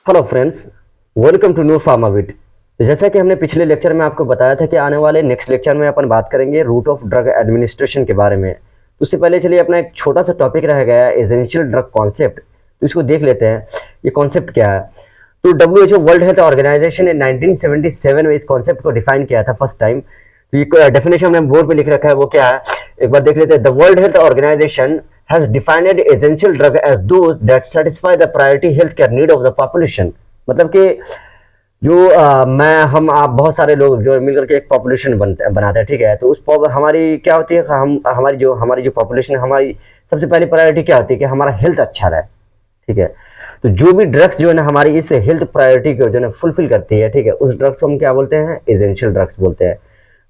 Hello friends, welcome to new Pharmavit. तो जैसा कि हमने पिछले लेक्चर में आपको बताया था कि आने वाले नेक्स्ट लेक्चर में अपन बात करेंगे रूट ऑफ ड्रग एडमिनिस्ट्रेशन के बारे में। तो उससे पहले चलिए अपना एक छोटा सा टॉपिक रह गया है एसेंशियल ड्रग कॉन्सेप्ट, तो इसको देख लेते हैं ये कॉन्सेप्ट क्या है। तो WHO वर्ल्ड हेल्थ ऑर्गेनाइजेशन ने 1977 में इस कॉन्सेप्ट को डिफाइन किया था फर्स्ट टाइम। तो ये डेफिनेशन हमने बोर्ड पे लिख रखा है, वो क्या है एक बार देख लेते हैं। The World Health Organization has defined essential drug as those that satisfy the priority healthcare need of the population। मतलब कि जो मैं हम आप बहुत सारे लोग जो मिलकर के एक पॉपुलेशन बनाते हैं, ठीक है। तो उस हमारी क्या होती है, हम हमारी जो पॉपुलेशन है, हमारी सबसे पहली प्रायोरिटी क्या होती है कि हमारा हेल्थ अच्छा रहे, ठीक है। तो जो भी ड्रग्स जो है ना हमारी इस हेल्थ प्रायोरिटी को जो है फुलफिल करती है, ठीक है, उस ड्रग्स को हम क्या बोलते हैं, एसेंशियल ड्रग्स बोलते हैं।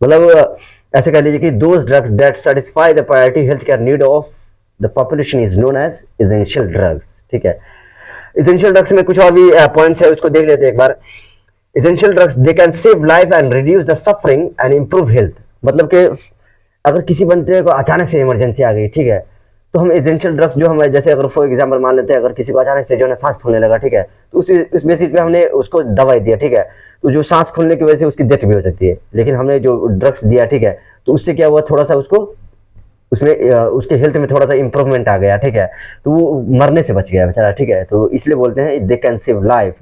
मतलब ऐसे कह लीजिए कि those drugs that satisfy the priority health care need of the population is known as essential drugs, ठीक है। एसेंशियल ड्रग्स में कुछ और भी पॉइंट्स है, उसको देख लेते हैं एक बार। Essential drugs they can save life and reduce the suffering and improve health. मतलब कि अगर किसी बंदे को अचानक से इमरजेंसी आ गई, ठीक है, तो हम एसेंशियल ड्रग्स जो हम जैसे अगर फॉर एग्जांपल मान लेते हैं, अगर किसी को अचानक से जो है सांस फूलने लगा, ठीक है, तो उस बेसिस पे हमने उसको दवाई दिया, ठीक है। तो जो सांस फूलने की वजह से उसकी डेथ भी हो सकती है, लेकिन हमने जो ड्रग्स दिया, ठीक है, तो उससे क्या हुआ, थोड़ा सा उसको उसमें उसके हेल्थ में थोड़ा सा इंप्रूवमेंट आ गया, ठीक है। तो वो मरने से बच गया बेचारा, ठीक है। तो इसलिए बोलते हैं दे can save life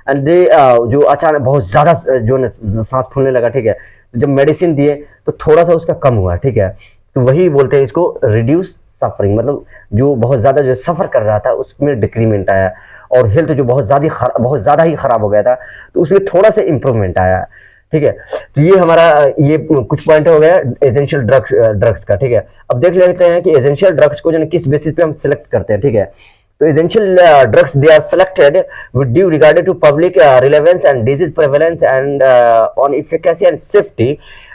and they जो अचानक बहुत ज़्यादा जो सांस फूलने लगा, ठीक है, जब मेडिसिन दिए तो थोड़ा सा उसका कम हुआ, ठीक है। तो वही बोलते हैं इसको रिड्यूस सफरिंग। मतलब जो बहुत ज़्यादा जो सफ़र कर रहा था उसमें डिक्रीमेंट आया, और हेल्थ जो बहुत ज़्यादा ही ख़राब हो गया था तो उसमें थोड़ा सा इंप्रूवमेंट आया, ठीक है। तो ये हमारा ये कुछ पॉइंट हो गया एसेंशियल ड्रग्स का, ठीक है। अब देख लेते हैं कि एसेंशियल ड्रग्स को जो किस बेसिस पे हम सिलेक्ट करते हैं, ठीक है। तो essential drugs they are selected with due regarded to public relevance and disease prevalence and on efficacy and safety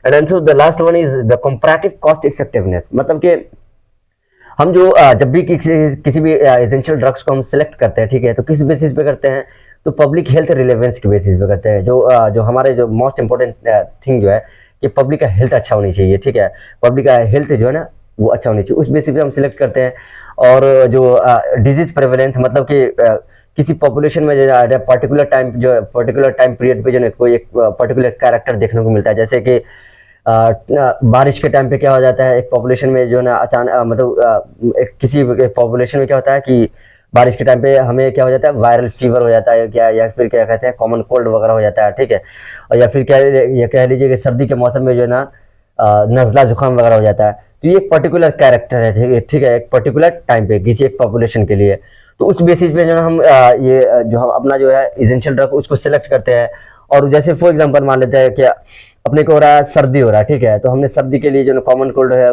and also the last one is the comparative cost effectiveness. मतलब कि हम जो जब भी किसी भी एसेंशियल ड्रग्स को हम सिलेक्ट करते हैं, ठीक है, तो किस बेसिस पे करते हैं, तो पब्लिक हेल्थ रिलेवेंस के बेसिस पे करते हैं। जो हमारे जो मोस्ट इंपॉर्टेंट थिंग जो है कि पब्लिक का हेल्थ अच्छा होनी चाहिए, ठीक है, पब्लिक का हेल्थ जो है ना वो अच्छा होनी चाहिए, उस बेसिस पे हम सिलेक्ट करते हैं। और जो डिजीज प्रेवलेंस मतलब कि किसी पॉपुलेशन में जो पर्टिकुलर टाइम पीरियड पे जो है कोई एक पर्टिकुलर कैरेक्टर देखने को मिलता है, जैसे कि बारिश के टाइम पे क्या हो जाता है एक पॉपुलेशन में जो है ना अचानक मतलब किसी पॉपुलेशन में क्या होता है कि बारिश के टाइम पे हमें क्या हो जाता है, वायरल फीवर हो जाता है क्या, या फिर क्या कहते हैं कॉमन कोल्ड वगैरह हो जाता है, ठीक है। और या फिर क्या ये कह लीजिए कि सर्दी के मौसम में जो है ना नज़ला जुकाम वगैरह हो जाता है। तो ये एक पर्टिकुलर कैरेक्टर है, ठीक है, एक पर्टिकुलर टाइम पे किसी एक पॉपुलेशन के लिए। तो उस बेसिस पे जो है हम ये जो हम अपना जो है एसेंशियल ड्रग उसको सिलेक्ट करते हैं। और जैसे फॉर एग्जांपल मान लेते हैं कि अपने को हो रहा है सर्दी हो रहा है, ठीक है, तो हमने सर्दी के लिए जो कॉमन कोल्ड है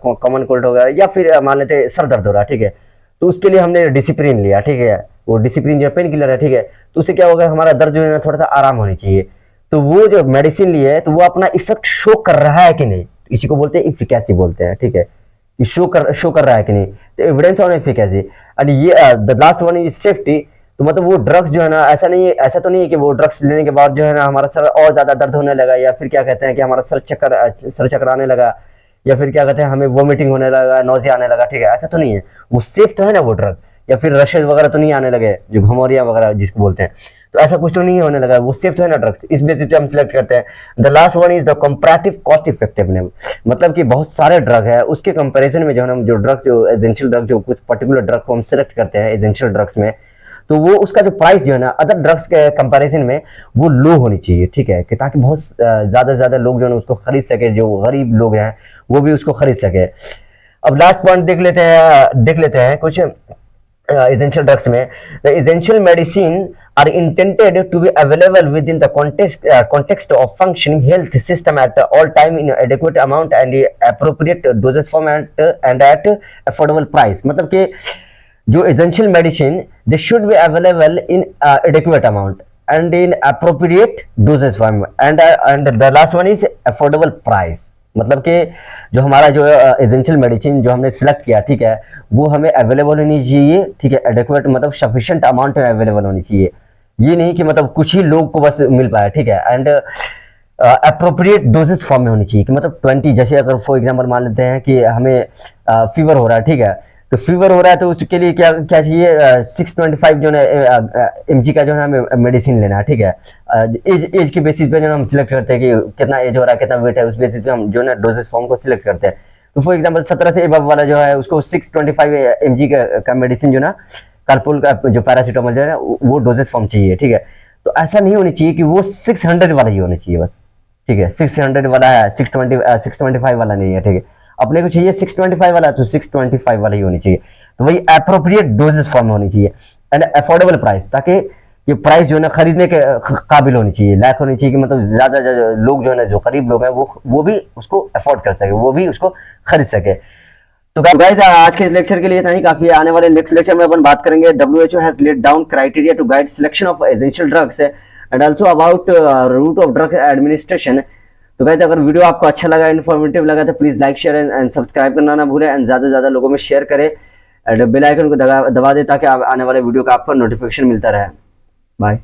कॉमन कोल्ड हो गया, या फिर मान लेते हैं सर दर्द हो रहा है, ठीक है, तो उसके लिए हमने डिसिप्लिन लिया, ठीक है। वो डिसिप्लिन जो पेन किलर है, ठीक है, तो उससे क्या होगा हमारा दर्द जो है ना थोड़ा सा आराम होनी चाहिए। तो वो जो मेडिसिन लिए है तो वो अपना इफेक्ट शो कर रहा है कि नहीं, इसी को बोलते हैं इफिकेसी बोलते हैं, ठीक है, कि शो कर रहा है कि नहीं, तो एविडेंस ऑन एफिकेसी। एंड ये the last one is safety. तो मतलब वो ड्रग्स जो है ना ऐसा तो नहीं है कि वो ड्रग्स लेने के बाद जो है ना हमारा सर और ज्यादा दर्द होने लगा, या फिर क्या कहते हैं कि हमारा सर चक्कर आने लगा, या फिर क्या कहते हैं हमें वोमिटिंग होने लगा, नोजिया आने लगा, ठीक है, ऐसा तो नहीं है। वो सेफ तो है ना वो ड्रग, या फिर रशेज वगैरह तो नहीं आने लगे, जो घमौरिया वगैरह जिसको बोलते हैं, तो ऐसा कुछ तो नहीं होने लगा, वो सेफ तो है ना ड्रग्स, इस बेसिस पे हम सिलेक्ट करते हैं। The last one is the comparative cost effectiveness. मतलब कि बहुत सारे ड्रग है उसके कंपैरिजन में जो हम जो ड्रग जो एसेंशियल ड्रग जो कुछ पर्टिकुलर ड्रग को हम सिलेक्ट करते हैं एसेंशियल ड्रग्स में, तो वो उसका जो प्राइस जो है ना अदर ड्रग्स के कंपैरिजन में वो लो होनी चाहिए, ठीक है, कि ताकि बहुत ज्यादा लोग जो है उसको खरीद सके, जो गरीब लोग हैं वो भी उसको खरीद सके। अब लास्ट पॉइंट देख लेते हैं कुछ essential drugs में the essential medicine are intended to be available within the context of functioning health system at all time in adequate amount and appropriate dosage form and at affordable price। मतलब कि जो essential medicine they should be available in adequate amount and in appropriate dosage form and the last one is affordable price। मतलब कि जो हमारा जो essential medicine जो हमने सिलेक्ट किया, ठीक है, वो हमें अवेलेबल होनी चाहिए, ठीक है, एडिक्वेट मतलब सफिशिएंट अमाउंट में अवेलेबल होनी चाहिए। ये नहीं कि मतलब कुछ ही लोग को बस मिल पाए, ठीक है, एंड अप्रोप्रिएट डोजेस फॉर्म में होनी चाहिए कि मतलब 20, जैसे अगर फॉर एग्जांपल मान लेते हैं कि हमें फीवर हो रहा है, ठीक है, तो फीवर हो रहा है तो उसके लिए क्या क्या चाहिए, 625 जो है mg का जो है हमें मेडिसिन लेना है, ठीक है। एज एज के बेसिस पे जो हम सिलेक्ट करते हैं कि कितना एज हो रहा है, कितना वेट है, उस बेसिस पे हम जो है डोजेस फॉर्म को सिलेक्ट करते हैं। तो फॉर एग्जांपल 17 से एबव वाला जो है उसको 625 mg का मेडिसिन जो ना कार्पोल का जो पैरासीटामोल जो है वो डोजेस फॉर्म चाहिए, ठीक है। तो ऐसा नहीं होनी चाहिए कि वो 600 वाला ही होना चाहिए बस, ठीक है। 600 वाला है, 625 वाला नहीं है, ठीक है। अपने को चाहिए 625 वाला, तो 625 वाला ही होनी चाहिए। तो वही अप्रोप्रिएट डोजेस फॉर्म होनी चाहिए एंड अफोर्डेबल प्राइस, ताकि ये प्राइस जो है ना खरीदने के काबिल होनी चाहिए, लायक होनी चाहिए कि मतलब ज्यादा लोग जो है ना, जो गरीब लोग हैं वो भी उसको अफोर्ड कर सके, वो भी उसको खरीद सके। तो गाइस आज के इस लेक्चर के लिए इतना ही काफी है। आने वाले नेक्स्ट लेक्चर में अपन बात करेंगे WHO has laid down criteria to guide selection of essential drugs and also about route of drug administration. तो गाइस अगर वीडियो आपको अच्छा लगा, इन्फॉर्मेटिव लगा तो please like share and subscribe करना ना भूलें एंड ज्यादा से ज्यादा लोगों में शेयर करें एंड बेल आइकन को दबा दे ताकि आने वाले वीडियो का आपको नोटिफिकेशन मिलता रहे। बाय।